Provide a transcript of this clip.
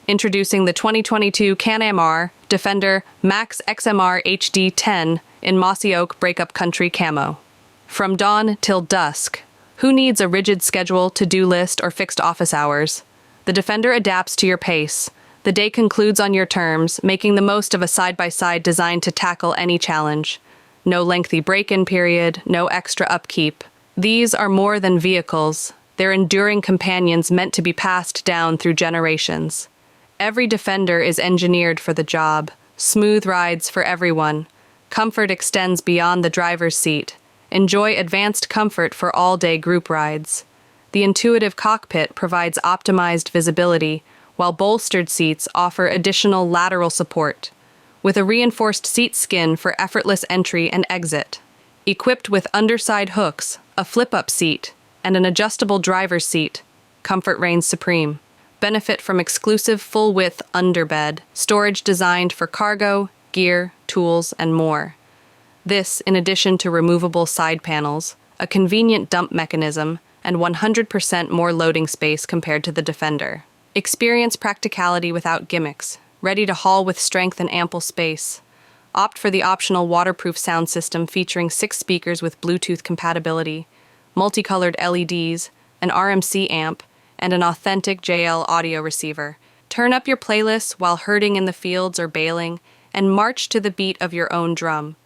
Introducing the 2022 CanAm Defender Max XMR HD10 in Mossy Oak Breakup Country Camo. From dawn till dusk, who needs a rigid schedule, to-do list, or fixed office hours? The Defender adapts to your pace. The day concludes on your terms, making the most of a side-by-side designed to tackle any challenge. No lengthy break-in period, no extra upkeep. These are more than vehicles. They're enduring companions meant to be passed down through generations. Every Defender is engineered for the job. Smooth rides for everyone. Comfort extends beyond the driver's seat. Enjoy advanced comfort for all-day group rides. The intuitive cockpit provides optimized visibility, while bolstered seats offer additional lateral support, with a reinforced seat skin for effortless entry and exit. Equipped with underside hooks, a flip-up seat, and an adjustable driver's seat, comfort reigns supreme. Benefit from exclusive full-width underbed, storage designed for cargo, gear, tools, and more. This, in addition to removable side panels, a convenient dump mechanism, and 100% more loading space compared to the Defender. Experience practicality without gimmicks, ready to haul with strength and ample space. Opt for the optional waterproof sound system featuring 6 speakers with Bluetooth compatibility, multicolored LEDs, an RMC amp, and an authentic JL audio receiver. Turn up your playlists while herding in the fields or bailing, and march to the beat of your own drum.